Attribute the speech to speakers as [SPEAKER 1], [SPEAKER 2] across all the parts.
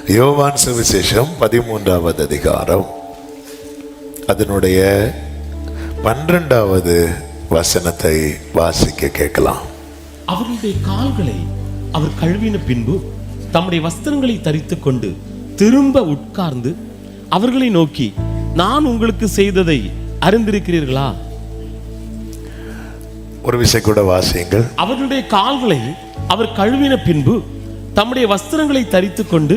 [SPEAKER 1] யோவான் சுவிசேஷம் 13வது அதிகாரம் அதனுடைய 12வது வசனத்தை வாசிக்க கேட்கலாம்.
[SPEAKER 2] அவர்களுடைய கால்களை அவர் கழுவின பின்பு தம்முடைய வஸ்திரங்களை தரித்துக் கொண்டு திரும்ப உட்கார்ந்து அவர்களை நோக்கி, நான் உங்களுக்கு செய்ததை அறிந்திருக்கிறீர்களா?
[SPEAKER 1] ஒரு விஷயம் கூட வாசியுங்கள்.
[SPEAKER 2] அவர்களுடைய கால்களை அவர் கழுவின பின்பு தம்முடைய வஸ்திரங்களை தரித்துக் கொண்டு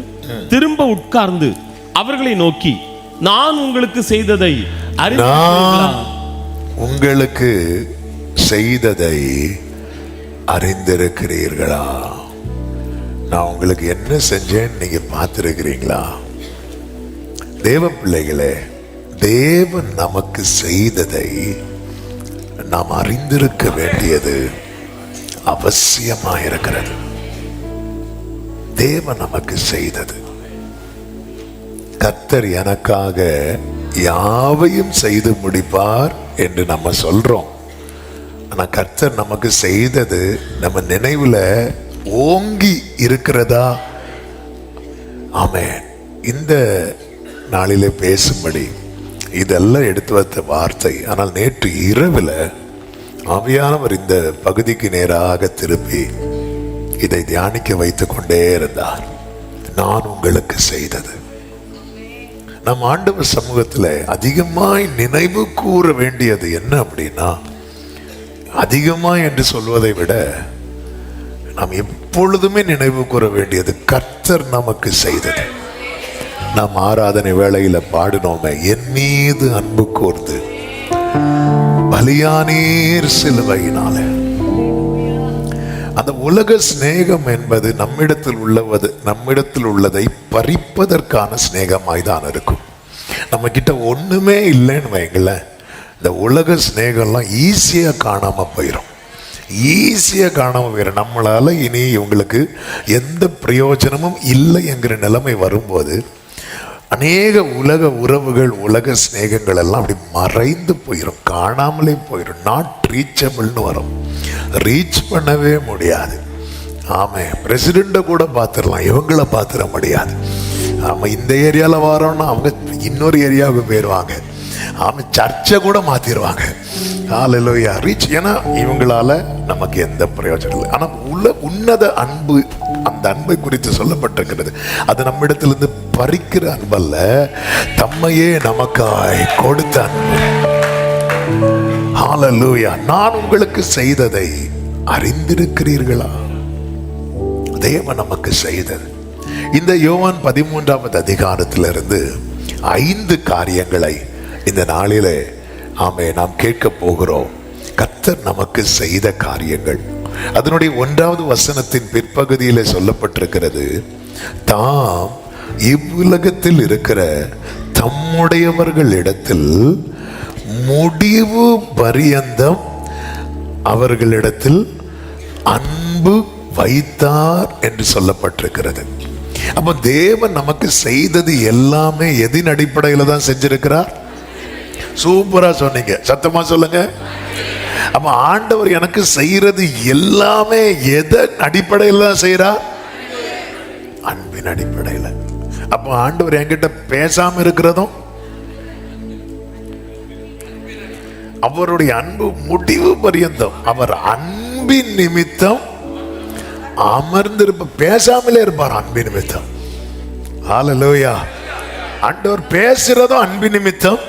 [SPEAKER 2] திரும்ப உட்கார்ந்து அவர்களை நோக்கி, நான் உங்களுக்கு செய்ததை அறிந்திருக்கிறீர்களா?
[SPEAKER 1] உங்களுக்கு செய்ததை அறிந்திருக்கிறீர்களா? நான் உங்களுக்கு என்ன செஞ்சேன்னு நீங்க பார்த்திருக்கிறீங்களா? தேவ பிள்ளைகளே, தேவன் நமக்கு செய்ததை நாம் அறிந்திருக்க வேண்டியது அவசியமாயிருக்கிறது. தேவன் நமக்கு செய்தது, கர்த்தர் எனக்காக யாவையும் செய்து முடிப்பார் என்று நம்ம சொல்றோம். ஆனா கர்த்தர் நமக்கு செய்தது நம்ம நினைவுல ஓங்கி இருக்கிறதா? ஆமென். இந்த நாளிலே பேசும்படி இதெல்லாம் எடுத்து வந்த வார்த்தை. ஆனால் நேற்று இரவில் ஆவியானவர் இந்த பகுதிக்கு நேராக திருப்பி இதை தியானிக்க வைத்துக் கொண்டே இருந்தார். நான் உங்களுக்கு செய்தது. நம் ஆண்டவர் சமூகத்தில் அதிகமாய் நினைவு கூற வேண்டியது என்ன அப்படின்னா, அதிகமாய் என்று சொல்வதை விட நாம் எப்பொழுதுமே நினைவு கூற வேண்டியது கர்த்தர் நமக்கு செய்தது. நாம் ஆராதனை வேளையில பாடினோமே, என் மீது அன்பு கூர்ந்து பலியானீர் சிலுவையினால. அந்த உலக சிநேகம் என்பது நம்மிடத்தில் உள்ளதை பறிப்பதற்கான சிநேகமாய்தான் இருக்கும். நம்ம கிட்ட ஒண்ணுமே இல்லைன்னு வைங்களேன், இந்த உலக சிநேகம்லாம் ஈஸியா காணாம போயிடும். நம்மளால இனி இவங்களுக்கு எந்த பிரயோஜனமும் இல்லை என்கிற நிலைமை வரும்போது அநேக உலக உறவுகள், உலக சிநேகங்கள் எல்லாம் அப்படி மறைந்து போயிடும், காணாமலே போயிடும். நாட் ரீச்சபிள்னு வரும், ரீச் பண்ணவே முடியாது. ஆமே, பிரசிடெண்ட்டை கூட பார்த்துடலாம், இவங்களை பார்த்துட முடியாது. ஆமா, இந்த ஏரியாவில் வரோன்னா அவங்க இன்னொரு ஏரியாவுக்கு போயிடுவாங்க. ஆமா, சர்ச்சை கூட மாத்திடுவாங்க. ஹல்லேலூயா, ரீச். ஏன்னா இவங்களால நமக்கு எந்த பிரயோஜனம் இல்லை. ஆனால் உன்னத அன்பு, அந்த அன்பை குறித்து சொல்லப்பட்டிருக்கிறது. அது நம்மிடத்திலிருந்து பறிக்கிற அன்பல்ல, தம்மையே நமக்காய் கொடுத்த அன்பு. ஹல்லேலூயா. நான் உங்களுக்கு செய்ததை அறிந்திருக்கிறீர்களா? தேவன் நமக்கு செய்தது. இந்த யோவான் 13வது அதிகாரத்திலிருந்து 5 காரியங்களை இந்த நாளிலே நாம் கேட்க போகிறோம். கர்த்தர் நமக்கு செய்த காரியங்கள். அதனுடைய 1வது வசனத்தின் பிற்பகுதியிலே சொல்லப்பட்டிருக்கிறது, தாம் இவ்வுலகத்தில் இருக்கிற தம்முடையவர்களிடத்தில் முடிவு பரியந்தம் அவர்களிடத்தில் அன்பு வைத்தார் என்று சொல்லப்பட்டிருக்கிறது. அப்ப தேவன் நமக்கு செய்தது எல்லாமே எதின் அடிப்படையில் தான் செஞ்சிருக்கிறார்? சூப்பரா சொன்னீங்க, சத்தமா சொல்லுங்க. அப்ப ஆண்டவர் எனக்கு செய்யறது எல்லாமே எதன் அடிப்படையில் தான் செய்யறார்? அன்பின் அடிப்படையில். அப்ப ஆண்டவர் என்கிட்ட பேசாம இருக்கிறதும் அவருடைய அன்பு முடிவு பரியந்தம். அவர் அன்பின் நிமித்தம் அமர்ந்திருப்ப, பேசாமலே இருப்பார் அன்பின் நிமித்தம். ஹல்லேலூயா. ஆண்டவர் பேசுறதும் அன்பின் நிமித்தம்,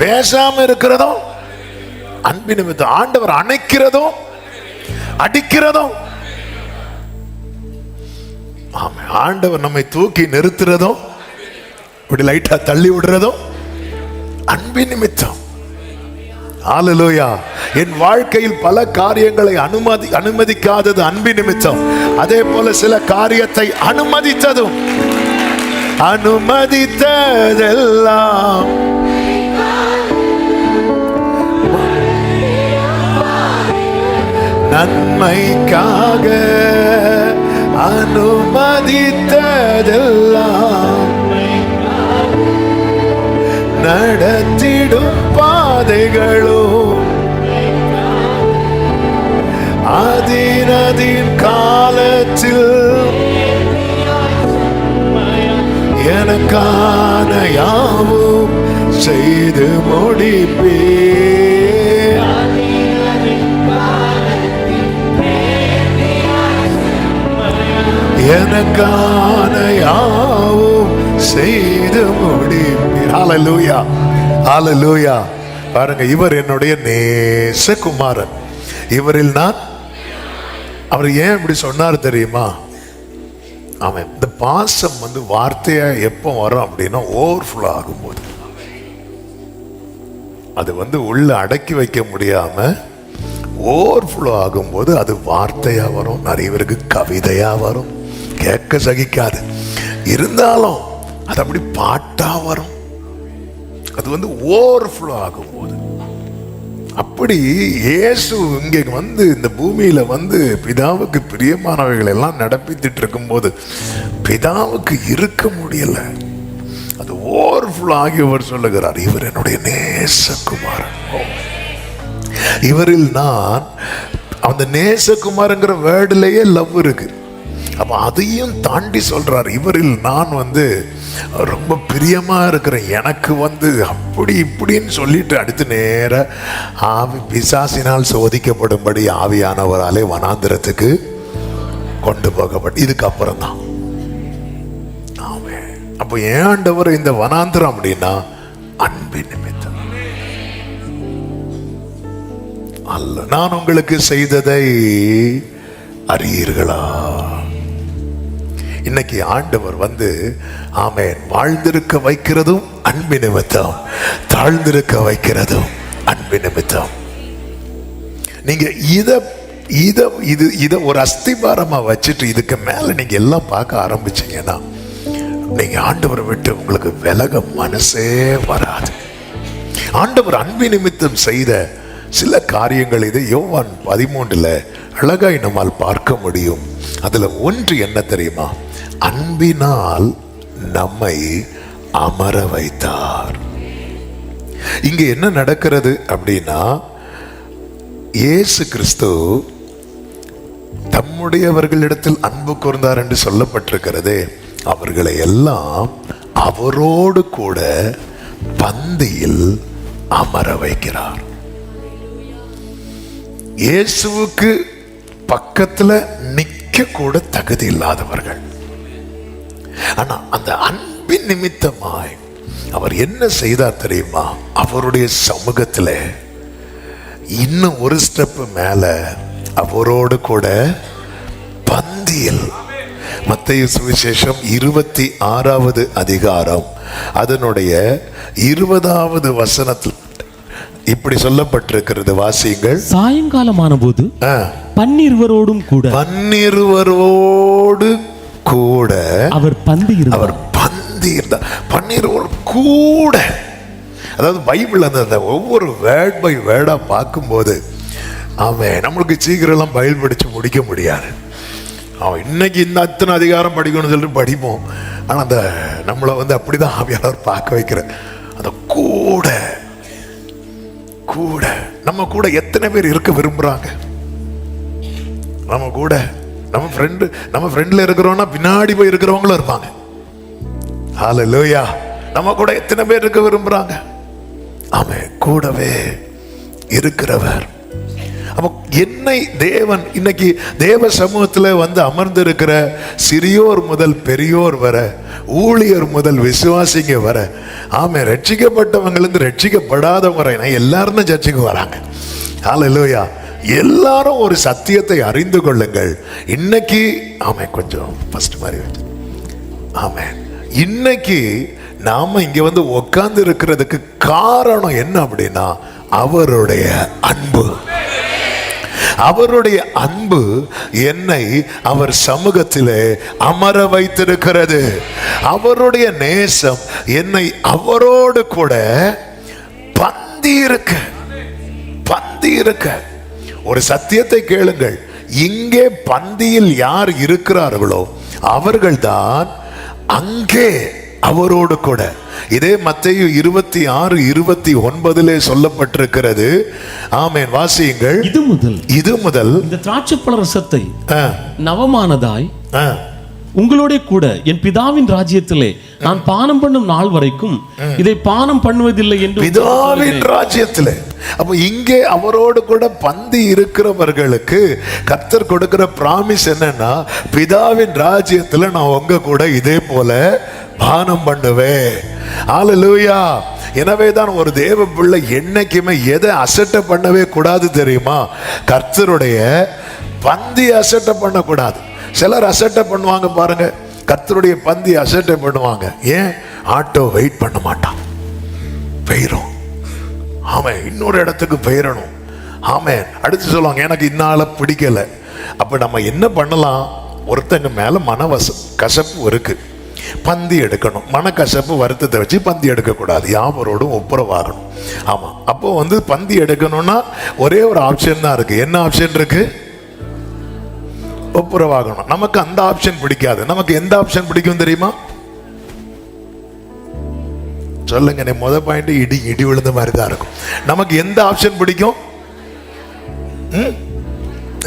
[SPEAKER 1] பேசாம இருக்கிறதும் அன்பின் நிமித்தம். ஆண்டவர் அணைக்கிறதும் அடிக்கிறதும், ஆமா, ஆண்டவர் நம்மை தூக்கி நிறுத்துறதும் இப்படி லைட்டா தள்ளி விடுறதும் அன்பின் நிமித்தம். ஹல்லேலூயா. என் வாழ்க்கையில் பல காரியங்களை அனுமதிக்காதது அன்பின் நிமித்தம். அதே போல சில காரியத்தை அனுமதித்ததும், அனுமதித்ததெல்லாம் நன்மைக்காக, அனுமதித்ததெல்லாம் நடத்திடும் பாதைகளும் அதினதின் காலத்தில் எனக்கான யாவும் செய்து முடிப்பே. எனக்கான யாவும் செய்து முடிப்பீர். ஹல்லேலூயா, ஹல்லேலூயா. பாருங்க, இவர் என்னுடைய நேசகுமாரன், இவரில் நான். அவர் ஏன் இப்படி சொன்னார் தெரியுமா? அவன் இந்த பாசம் வார்த்தையா எப்போ வரும் அப்படின்னா ஓவர்ஃப்ளோ ஆகும்போது, அது உள்ள அடக்கி வைக்க முடியாம ஓவர்ஃப்ளோ ஆகும்போது அது வார்த்தையா வரும். நிறைய பேருக்கு கவிதையா வரும், கேட்க சகிக்காது. இருந்தாலும் அது அப்படி பாட்டா வரும். அது ஓவர்ஃப்ளோ ஆகும்போது. அப்படி இயேசு இங்கே இந்த பூமியில பிதாவுக்கு பிரியமானவைகள் எல்லாம் நடப்பித்துட்டு இருக்கும்போது பிதாவுக்கு இருக்க முடியல. அது ஓவர்ஃப்ளோ ஆகியவர் சொல்லுகிறார், இவர் என்னுடைய நேசகுமாரன், இவரில் நான். அந்த நேசகுமாரங்கிற வேர்டுலயே லவ் இருக்கு. அப்ப அதையும் தாண்டி சொல்றார், இவரில் நான் ரொம்ப பிரியமா இருக்கிறேன், எனக்கு அப்படி இப்படின்னு சொல்லிட்டு அடுத்து நேர ஆவி பிசாசினால் சோதிக்கப்படும்படி ஆவியானவராலே வனாந்திரத்துக்கு கொண்டு போகப்பட்டு இதுக்கப்புறம் தான். அப்போ ஏன் ஆண்டவர் இந்த வனாந்திரம் அப்படின்னா அன்பின் நிமித்தம் அல்ல. நான் உங்களுக்கு செய்ததை அறியீர்களா? இன்னைக்கு ஆண்டவர் ஆமென் வாழ்ந்திருக்க வைக்கிறதும் அன்பு நிமித்தம், தாழ்ந்திருக்க வைக்கிறதும் அன்பு நிமித்தம். நீங்க இத ஒரு அஸ்திபாரமா வச்சுட்டு இதுக்கு மேல நீங்க எல்லாம் பார்க்க ஆரம்பிச்சீங்கன்னா நீங்க ஆண்டவரை விட்டு உங்களுக்கு விலக மனசே வராது. ஆண்டவர் அன்பு நிமித்தம் செய்த சில காரியங்கள் இது யோவான் 13 அழகாய் நம்மால் பார்க்க முடியும். அதுல ஒன்று என்ன தெரியுமா? அன்பினால் நம்மை அமர வைத்தார். இங்க என்ன நடக்கிறது அப்படின்னா, இயேசு கிறிஸ்து தம்முடையவர்களிடத்தில் அன்பு கூர்ந்தார் என்று சொல்லப்பட்டிருக்கிறது. அவர்களை எல்லாம் அவரோடு கூட பந்தியில் அமர வைக்கிறார். இயேசுவுக்கு பக்கத்துல நிக்க கூட தகுதி இல்லாதவர்கள், ஆனா அந்த அன்பின் நிமித்தமாய் அவர் என்ன செய்தார் தெரியுமா? அவருடைய சமூகத்துல இன்னும் ஒரு ஸ்டெப் மேல அவரோடு கூட பந்தியில். மத்தேயு சுவிசேஷம் 26வது அதிகாரம் அதனுடைய 20வது வசனத்தில் இப்படி சொல்லப்பட்டிருக்கிறது, வாசியுங்கள்.
[SPEAKER 2] சாயங்காலமான போது பன்னிருவரோடும் கூட அவர் பந்தி
[SPEAKER 1] இருந்தார். பன்னிருவர் கூட, அதாவது பைபிள் அந்த ஒவ்வொரு வேர்ட் பை வேர்டா பார்க்கும்போது அவன் நம்மளுக்கு சீக்கிரம் எல்லாம் பைபிள் படிச்சு முடிக்க முடியாது. அவன் இன்னைக்கு இந்த அத்தனை அதிகாரம் படிக்கணும்னு சொல்லிட்டு படிப்போம். ஆனா அந்த நம்மளை அப்படிதான் ஆவியாளர் பார்க்க வைக்கிற அந்த கூட கூட நம்ம கூட எத்தனை பேர் இருக்க விரும்புறாங்க? நம்ம கூட நம்ம ஃப்ரெண்ட்ல இருக்கிறோம்னா பின்னாடி போய் இருக்கிறவங்களும் இருப்பாங்க. ஹல்லேலூயா. நம்ம கூட எத்தனை பேர் இருக்க விரும்புறாங்க? அவன் கூடவே இருக்கிறவர். அப்ப என்னை தேவன் இன்னைக்கு தேவ சமூகத்தில் அமர்ந்திருக்கிற சிறியோர் முதல் பெரியோர் வர, ஊழியர் முதல் விசுவாசிங்க வர, ஆமே ரட்சிக்கப்பட்டவங்க ரட்சிக்கப்படாதவங்க எல்லாரும் தான் சர்ச்சுக்கு வராங்க. ஹல்லேலூயா. எல்லாரும் ஒரு சத்தியத்தை அறிந்து கொள்ளுங்கள். இன்னைக்கு ஆமே கொஞ்சம் ஃபர்ஸ்ட் மாதிரி ஆமே இன்னைக்கு நாம இங்க உட்கார்ந்து இருக்கிறதுக்கு காரணம் என்ன அப்படின்னா அவருடைய அன்பு. அவருடைய அன்பு என்னை அவர் சமூகத்திலே அமர வைத்திருக்கிறது. அவருடைய நேசம் என்னை அவரோடு கூட பந்தி இருக்க. ஒரு சத்தியத்தை கேளுங்கள், இங்கே பந்தியில் யார் இருக்கிறார்களோ அவர்கள்தான் அங்கே அவரோடு கூட. இதே மத்தேயு 26:29 சொல்லப்பட்டிருக்கிறது. ஆமென், வாசியுங்கள்.
[SPEAKER 2] இது முதல் இந்த திராட்சைப்பழ ரசத்தை நவமானதாய் உங்களோட கூட என் பிதாவின் ராஜ்யத்திலே நான் பானம் பண்ணும் நாள் வரைக்கும் இதை பானம் பண்ணுவதில்லை என்று
[SPEAKER 1] பிதாவின் ராஜ்யத்திலே. அப்ப இங்கே அவரோடு கூட பந்தி இருக்கிறவர்களுக்கு கர்த்தர் கொடுக்கிற பிராமிஸ் என்னன்னா, பிதாவின் ராஜ்யத்துல நான் உங்க கூட இதே போல பானம் பண்ணுவேன். ஹல்லேலூயா. எனவேதான் ஒரு தேவ பிள்ளை என்னைக்குமே எதை அசட்டை பண்ணவே கூடாது தெரியுமா? கர்த்தருடைய பந்தி அசட்டை பண்ணக்கூடாது. சிலர் அசட்டை பண்ணுவாங்க பாருங்க, கர்த்தருடைய பந்தி அசட்டை பண்ணுவாங்க. ஏன்? ஆட்டோ வெயிட் பண்ண மாட்டான், பெயரும் ஆமே, இன்னொரு இடத்துக்கு பெயரணும். ஆமே, அடுத்து சொல்லுவாங்க எனக்கு இன்னால பிடிக்கல. அப்ப நம்ம என்ன பண்ணலாம்? ஒருத்தங்க மேல கசப்பு இருக்கு, பந்தி எடுக்கணும். மனக்கசப்பு வருத்தத்தை வச்சு பந்தி எடுக்கக்கூடாது, யாவரோடும் ஒப்புரவாகணும். ஆமா, அப்போ பந்தி எடுக்கணும்னா ஒரே ஒரு ஆப்ஷன் தான் இருக்கு. என்ன ஆப்ஷன் இருக்கு? ஒப்புரவாகணும். நமக்கு அந்த ஆப்ஷன் பிடிக்காது. நமக்கு எந்த ஆப்ஷன் பிடிக்கும் தெரியுமா? சொல்லுங்க. முத பாயிண்ட் இடி இடி விழுந்த மாதிரி தான் இருக்கும். நமக்கு எந்த ஆப்ஷன் பிடிக்கும்?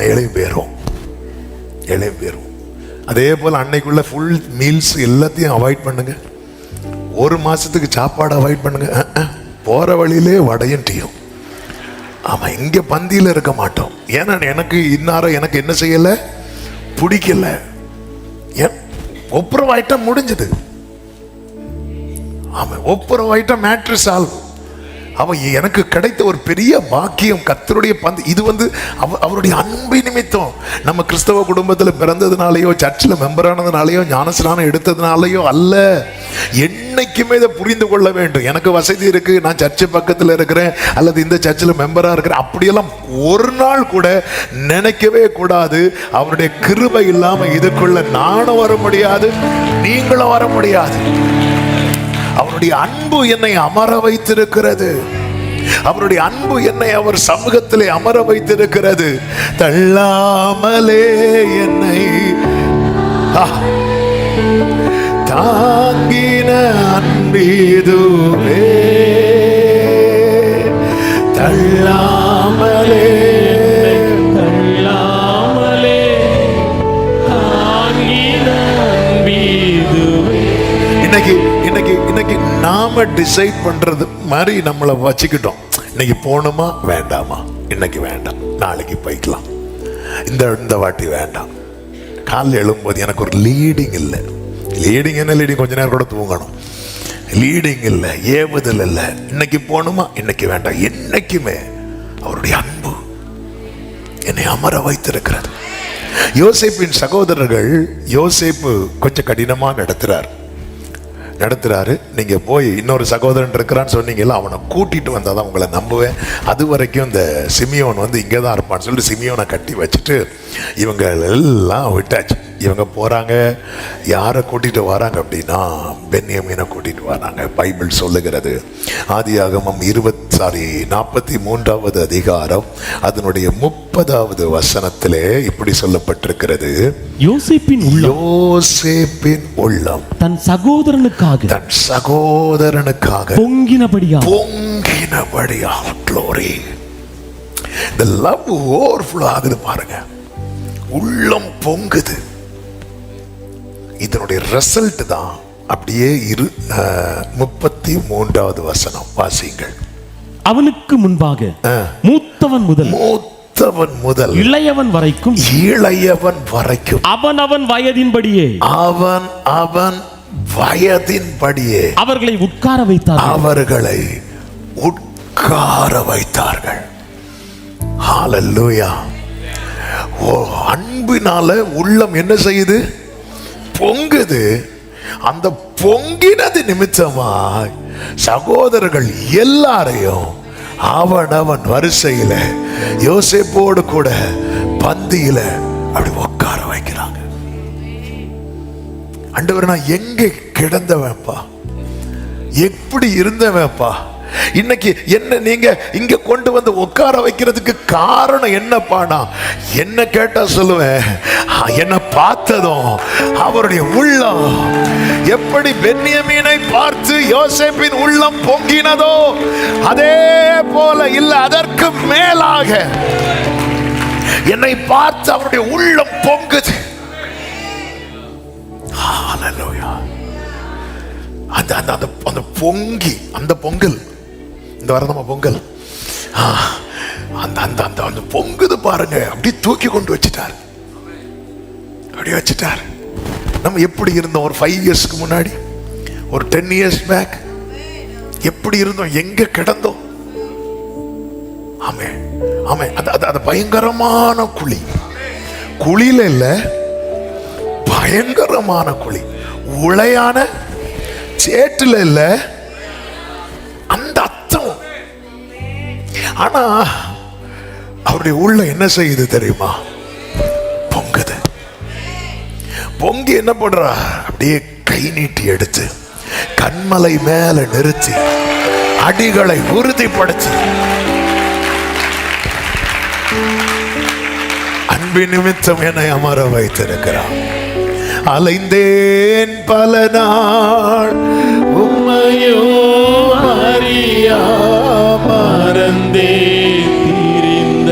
[SPEAKER 1] எழுதி போயிரும். அதே போல அன்னைக்குள்ள ஃபுல் மீல்ஸ் எல்லாத்தையும் அவாய்ட் பண்ணுங்க. ஒரு மாசத்துக்கு சாப்பாடு அவாய்ட் பண்ணுங்க. போற வழியிலே வடையும் டீயும். ஆமா, இங்க பந்தியில இருக்க மாட்டோம். ஏன்னா எனக்கு இன்னார எனக்கு என்ன செய்யல, பிடிக்கல. ஒப்புரவாயிட்டா முடிஞ்சது. ஆமா, ஒப்புரவாயிட்டா மேட்ரு சால்வ். அவன் எனக்கு கிடைத்த ஒரு பெரிய பாக்கியம் கர்த்தருடைய பந்தி. இது அவருடைய அன்பு நிமித்தம். நம்ம கிறிஸ்தவ குடும்பத்தில் பிறந்ததுனாலயோ, சர்ச்சில் மெம்பரானதுனாலயோ, ஞானஸ்நானம் எடுத்ததுனாலயோ அல்ல. என்னைக்குமே இதை புரிந்து கொள்ள வேண்டும். எனக்கு வசதி இருக்கு, நான் சர்ச்சு பக்கத்தில் இருக்கிறேன், அல்லது இந்த சர்ச்சில் மெம்பரா இருக்கிறேன், அப்படியெல்லாம் ஒரு நாள் கூட நினைக்கவே கூடாது. அவருடைய கிருபை இல்லாம இதுக்குள்ள நானும் வர முடியாது, நீங்களும் வர முடியாது. அவருடைய அன்பு என்னை அமர வைத்திருக்கிறது. அவருடைய அன்பு என்னை அவர் சமூகத்திலே அமர வைத்திருக்கிறது. தள்ளாமலே என்னை தாங்கின அன்பீதுவே, தள்ளாமலே இன்னைக்கு நாம டிசைட் பண்றது மாதிரி நம்மளை வச்சுக்கிட்டோம். இன்னைக்கு போகணுமா வேண்டாமா? இன்னைக்கு வேண்டாம், நாளைக்கு போய்க்கலாம், இந்த வாட்டி வேண்டாம். காலையில் எழும்போது எனக்கு ஒரு லீடிங் இல்லை. லீடிங் என்ன லீடிங்? கொஞ்ச நேரம் கூட தூங்கணும். லீடிங் இல்லை, ஏவுதல் இல்லை. இன்னைக்கு போகணுமா, இன்னைக்கு வேண்டாம். என்னைக்குமே அவருடைய அன்பு என்னை அமர வைத்திருக்கிறது. யோசேப்பின் சகோதரர்கள், யோசேப்பு கொஞ்சம் கடினமா நடத்துறாரு. நீங்க போய் இன்னொரு சகோதரன் இருக்கிறான்னு சொன்னீங்கல்ல, அவனை கூட்டிட்டு வந்தாதான் உங்களை நம்புவேன். அது வரைக்கும் இந்த சிமியோன் இங்கே தான் இருப்பான்னு சொல்லிட்டு சிமியோனை கட்டி வச்சுட்டு இவங்க எல்லாம் விட்டாச்சு. இவங்க போறாங்க. யாரை கூட்டிட்டு வராங்க அப்படின்னா, பென்யமீனை கூட்டிட்டு வராங்க. பைபிள் சொல்லுகிறது, ஆதியாகமம் 43வது அதிகாரம் அதனுடைய 30வது வசனத்திலே இப்படி சொல்லப்பட்டிருக்கிறது, யோசேப்பின் உள்ளம்
[SPEAKER 2] தன் சகோதரனுக்காக
[SPEAKER 1] பொங்கினபடியா glory. இந்த லவ் ஓவர்ஃப்ளோ ஆகுது பாருங்க, உள்ளம் பொங்குது. இதனுடைய ரிசல்ட் தான் அப்படியே 33வது வசனம் வாசிங்கள்.
[SPEAKER 2] அவனுக்கு முன்பாக மூத்தவன் முதல் இளையவன் வரைக்கும் அவன் வயதின்படியே அவர்களை உட்கார வைத்தார்கள். ஹல்லேலூயா. ஓ, அன்பினால உள்ளம் என்ன செய்யுது? பொங்குது. அந்த பொங்கினது நிமித்தமாய் சகோதரர்கள் எல்லாரையும் அவன் வரிசையில யோசேப்போடு கூட பந்தியில அப்படி உட்கார வைக்கிறாங்க. ஆண்டவர், நான் எங்க கிடந்தவன்பா, எப்படி இருந்தவன்பா, இன்னைக்கு என்ன நீங்க இங்க கொண்டு வந்து உட்கார வைக்கிறதுக்கு காரணம் என்னப்பானா? என்ன கேட்டா சொல்லுவேன், என்ன பார்த்ததும் அவருடைய உள்ளம் எப்படி பென்யமீனை பார்த்து யோசேப்பின் உள்ளம் பொங்கினதோ அதே போல இல்ல, அதற்கு மேலாக என்னை பார்த்து அவருடைய உள்ளம் பொங்குது.
[SPEAKER 1] ஹalleluya. அந்த அந்த அந்த பொங்கி அந்த பொங்கல், இந்த வாரம் நம்ம பொங்கல், அந்த அந்த அந்த அந்த பொங்குது பாருங்க, அப்படியே தூக்கி கொண்டு வச்சுட்டார், அப்படியே வச்சுட்டார். நம்ம எப்படி இருந்தோம் ஒரு 5 இயர்ஸ்க்கு முன்னாடி, ஒரு 10 இயர்ஸ் பேக் எப்படி இருந்தோம், எங்க கிடந்தோம்? ஆமே ஆமே. அந்த பயங்கரமான குழி, குழியில இல்ல, பயங்கரமான குழி, உளையான சேட்டுல இல்ல, அந்த அர்த்தம். ஆனா அவருடைய உள்ள என்ன செய்யுது தெரியுமா? பொங்குது. பொங்கி என்ன பண்றா? அப்படியே கை நீட்டி எடுத்து கண்மலை மேல நிறுத்தி அடிகளை உறுதிப்படுத்தி அன்பு நிமித்தம் என்னை அமர வைத்திருக்கிறார். அலைந்தேன் பல நாள் உம்மையோ அறியா,
[SPEAKER 2] மறந்தே தீரிந்த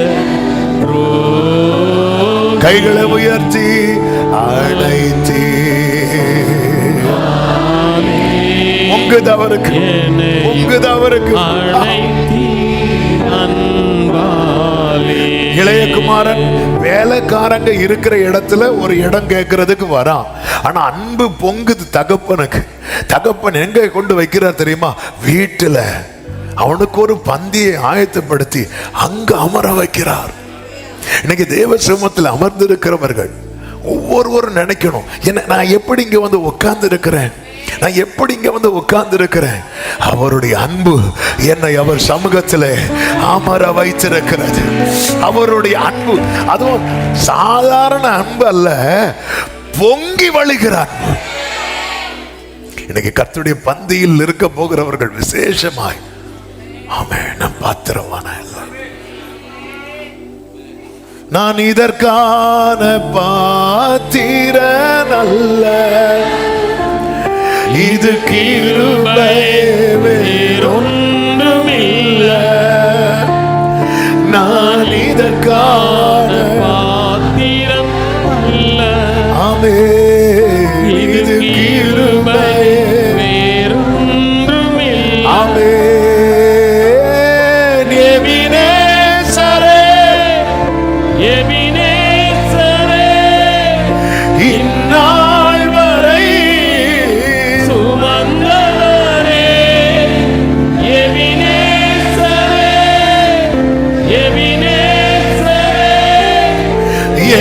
[SPEAKER 1] கைகளை உயர்த்தி அழைத்தீ. பொங்குது அவருக்கு, பொங்குது அவருக்கு. இளையகுமாரன் வேலைக்காரங்க இருக்கிற இடத்துல ஒரு இடம் கேட்கறதுக்கு வரான். ஆனா அன்பு பொங்குது தகப்பனுக்கு. தகப்பன் எங்க கொண்டு வைக்கிறார் தெரியுமா? வீட்டுல அவனுக்கு ஒரு பந்தியை ஆயத்தப்படுத்தி அங்க அமர வைக்கிறார். இன்னைக்கு தேவ சமூகத்தில் அமர்ந்திருக்கிறவர்கள் ஒவ்வொருவரும் நினைக்கணும், என்ன நான் எப்படி இங்க வந்து உட்கார்ந்து இருக்கிறேன், நான் எப்படி இங்க வந்து உட்கார்ந்து இருக்கிறேன்? அவருடைய அன்பு என்னை அவர் சமூகத்தில் அமர வைத்திருக்கிறது. அவருடைய அன்பு, அதுவும் சாதாரண அன்பு அல்ல, பொங்கி வழிகிற அன்பு. இன்னைக்கு கர்த்தருடைய பந்தியில் இருக்க போகிறவர்கள் விசேஷமாய் ஆமென், நான் பாத்திரமான நான் இதற்கான பாத்திரன் அல்ல, இது கிருபை வேறொன்றுமில்ல. நான் இதற்கான
[SPEAKER 2] பாத்திரம் அல்ல,
[SPEAKER 1] ஆமென், இது கிருபை
[SPEAKER 2] வேறொன்றுமில்ல.
[SPEAKER 1] ஆமென். எபினேசரே,
[SPEAKER 2] எபினேசரே,
[SPEAKER 1] இந்நாள் வரை
[SPEAKER 2] சுமந்தவரே. எபினேசரே, எபினேசரே,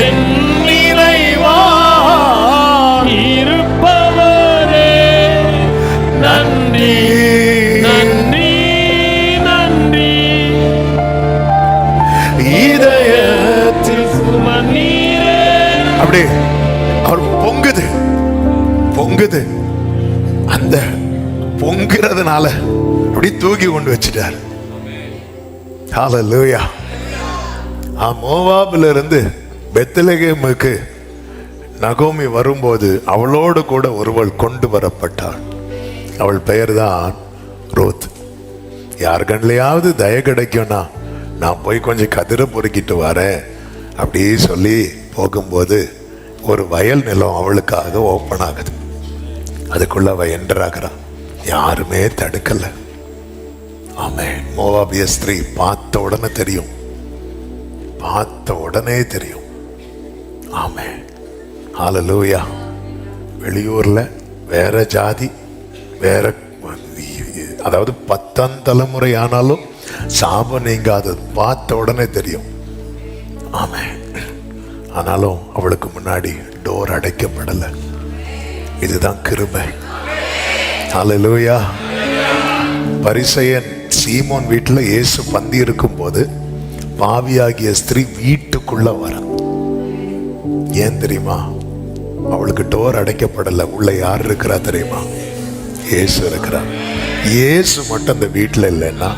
[SPEAKER 1] என் நிறைவா
[SPEAKER 2] இருப்பவரே. நன்றி, நன்றி, நன்றி.
[SPEAKER 1] இதயத்தில்
[SPEAKER 2] சுமநீரே.
[SPEAKER 1] அப்படியே அவர் பொங்குது, பொங்குது. அந்த பொங்குறதுனால அப்படி தூக்கி கொண்டு வச்சிட்டார். ஹalleluya. மோவாபில இருந்து பெத்லகேமுக்கு நகோமி வரும்போது அவளோடு கூட ஒருவள் கொண்டு வரப்பட்டாள். அவள் பெயர் தான் ரோத். யார் கண்லையாவது தய கிடைக்கும்னா நான் போய் கொஞ்சம் கதிரை பொறுக்கிட்டு வரேன் அப்படி சொல்லி போகும்போது ஒரு வயல் நிலம் அவளுக்காக ஓப்பன் ஆகுது. அதுக்குள்ள அவ என்டராகிறான், யாருமே தடுக்கல. ஆமென். மோவாபிய ஸ்திரீ பார்த்த உடனே தெரியும், பார்த்த உடனே தெரியும். ஆமென். ஹalleluya. வெளியூர்ல வேற ஜாதி, வேற, அதாவது 10ஆம் தலைமுறை ஆனாலும் சாபம் நீங்காதது பார்த்த உடனே தெரியும். ஆமென். ஆனாலும் அவளுக்கு முன்னாடி டோர் அடைக்கப்படலை. இதுதான் கிருபை. ஹalleluya. பரிசேயன் சீமோன் வீட்டுல இயேசு பந்தி இருக்கும் போது பாவியாகிய ஸ்திரீ வீட்டுக்குள்ள வர. ஏன் தெரியுமா? அவளுக்கு டோர் அடைக்கப்படலை. உள்ள யார் இருக்கிறா தெரியுமா? இயேசு இருக்கிறார். இயேசு மட்டும் அந்த வீட்டுல இல்லைன்னா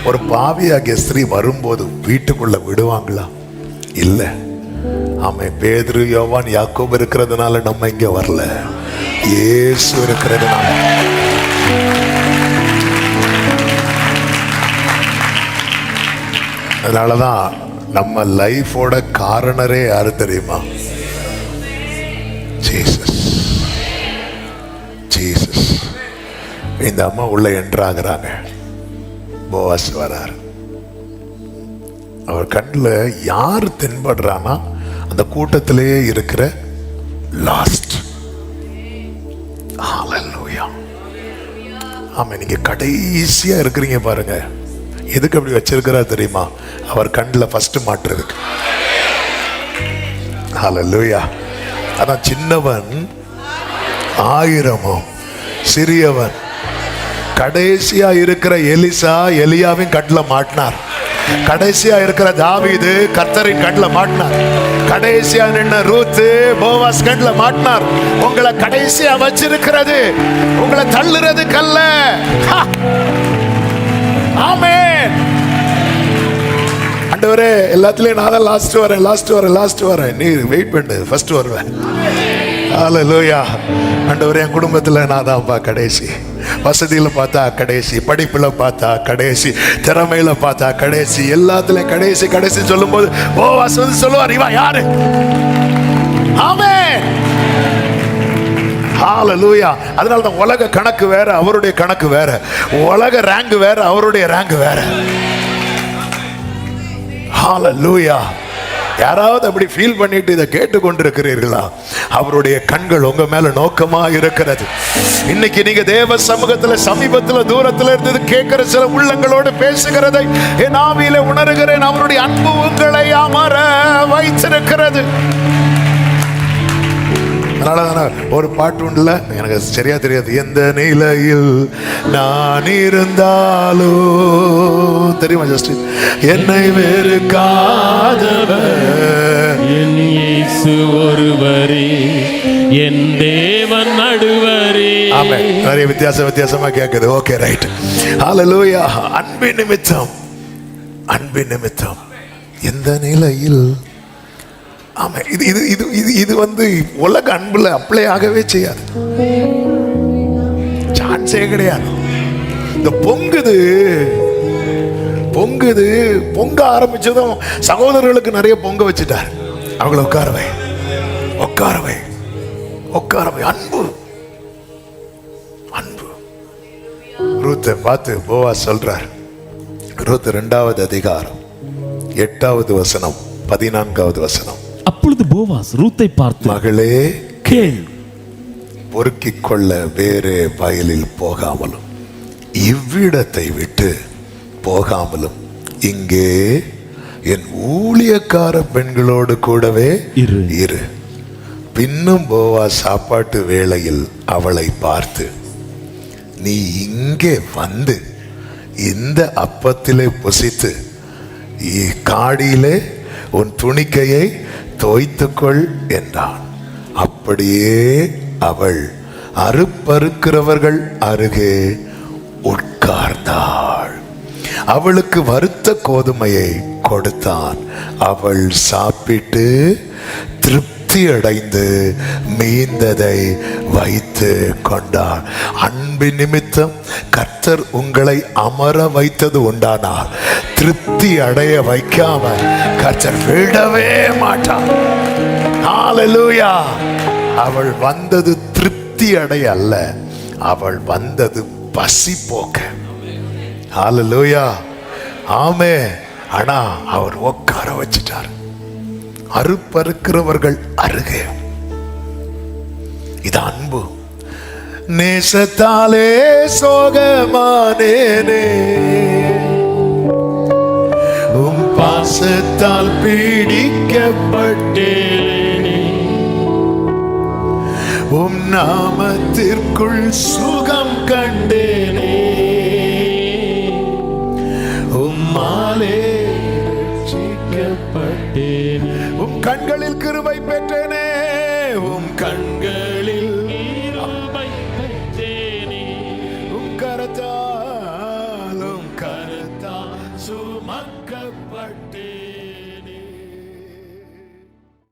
[SPEAKER 1] ஒரு பாவியாகிய ஸ்திரீ வரும்போது வீட்டுக்குள்ள விடுவாங்களா? இல்ல. ஆமென். பேதுரு, யோவான், யாக்கோபு இருக்கிறதுனால நம்ம இங்க வரல, இயேசு இருக்கிறதுனால. அதனாலதான் நம்ம லைஃபோட காரணரே யாரு தெரியுமா? ஜீசஸ். இந்த அம்மா உள்ள என்ட்ராகிறாங்க. போவாஸ் வரார். அவர் கண்ணில் யார் தென்படுறான்னா அந்த கூட்டத்திலேயே இருக்கிற லாஸ்ட். ஹல்லேலூயா. ஆமா, நீங்க கடைசியா இருக்கிறீங்க பாருங்க. எதுக்கு அப்படி வச்சிருக்கிறா தெரியுமா? அவர் கண்ணில் ஃபர்ஸ்ட் மாட்டுறதுக்கு. ஹல்லேலூயா. அதான் சின்னவன் ஆயிரமும் சிறியவன். கடைசியா இருக்கிற எலிசா எலியாவின் கண்ணில் மாட்டினார். கடைசியா இருக்கிற தாவீது கர்த்தரின் கண்ணில் மாட்டினார். கடைசியா நின்ன ரூத் போவாஸ் கண்ணில் மாட்டினார். உங்களை கடைசியா வச்சிருக்கிறது உங்களை தள்ளுறது கல்ல. ஆமென். ஆண்டவரே, எல்லாத்துலயும் நான் தான் லாஸ்ட் வரேன். நீ வெயிட் பண்ணு, ஃபர்ஸ்ட் வருவேன். ஹல்லேலூயா. ஆண்டவரே, என் குடும்பத்துல நான் தான்ப்பா கடைசி. வசதியில் பார்த்தா கடைசி, படிப்புல பார்த்தா கடைசி, திறமையில பார்த்தா கடைசி, எல்லாத்துலயும் கடைசி சொல்லும் போது போவாஸ் வந்து சொல்லுவார், இவன் யாரு? ஆமென். ஹல்லேலூயா. அதனால தான் உலக கணக்கு வேற, அவருடைய கணக்கு வேற. உலக ரேங்க் வேற, அவருடைய ரேங்க் வேற. ஹல்லேலூயா. யாராவது அப்படி ஃபீல் பண்ணிட்டு இதை கேட்டுக்கொண்டிருக்கிறீர்களா? அவருடைய கண்கள் உங்க மேல நோக்கமா இருக்கிறது. இன்னைக்கு நீங்க தேவ சமூகத்துல சமீபத்துல தூரத்துல இருந்து கேட்கிற சில உள்ளங்களோடு பேசுகிறதை என் ஆவியில உணர்கிறேன். அவருடைய அன்பு உங்களை அமர வைத்திருக்கிறது. அதனால ஒரு பாட்டு உண்டுல, எனக்கு சரியா தெரியாது, எந்த நிலையில் நான் இருந்தாலோ, தெரியுமா ஜஸ்ட், என்னை வெறுக்காதவர்
[SPEAKER 2] என் இயேசு ஒருவரே, என் தேவன் நடுவரே.
[SPEAKER 1] ஆமென். நிறைய வித்தியாசமா கேட்குது. Okay, right. ஹல்லேலூயா. அன்பின் நிமித்தம் எந்த நிலையில். ஆமா, இது வந்து உலக அன்புல அப்ளை ஆகவே செய்யாது. சான்ஸே கிடையாது. இந்த பொங்க ஆரம்பிச்சதும் சகோதரர்களுக்கு நிறைய பொங்க வச்சுட்டார். அவங்கள உட்கார வை. அன்பு. ரூத்தை பார்த்து போவாஸ் சொல்றார். ரூத் 2வது அதிகாரம் 8வது வசனம் 14வது வசனம்.
[SPEAKER 2] அப்பொழுது போவாஸ் ரூத்தை பார்த்து, மகளே கேள்,
[SPEAKER 1] பொறுக்கிக் கொள்ள வேறே வயலில் போகாமலும் இவ்விடத்தை விட்டு போகாமலும் இங்கே என் ஊழியக்கார பெண்களோடு கூடவே இரு. பின்னும் போவாஸ் சாப்பாட்டு வேளையில் அவளை பார்த்து, நீ இங்கே வந்து இந்த அப்பத்திலே புசித்து காடியிலே உன் துணிக்கையை தோய்த்துக்கொள் என்றான். அப்படியே அவள் அறுப்பறுக்கிறவர்கள் அருகே உட்கார்ந்தாள். அவளுக்கு வறுத்த கோதுமையை கொடுத்தான். அவள் சாப்பிட்டு திருப்தி அடைந்து மீந்ததை வைத்து கொண்டாள். அன்பின் நிமித்தம் கர்த்தர் உங்களை அமர வைத்தது உண்டானால் திருப்தி அடைய வைக்காம கர்த்தர் விடவே மாட்டார். ஹல்லேலூயா. அவள் வந்தது திருப்தி அடைய அல்ல, அவள் வந்தது பசி போக்க. ஹல்லேலூயா. ஆமே. ஆனா அவர் உட்கார வச்சிட்டார். அறுப்பறுக்கிறவர்கள் அருகே. இது அன்பு. நேசத்தாலே சோகமானேனே, உம் பாசத்தால் பீடிக்கப்பட்டேனே, உம் நாமத்திற்குள் சுகம் கண்டேனே, உம்மாலே ரட்சிக்கப்பட்டேனே, உம் கண்களில் கிருபை பெற்றேன்.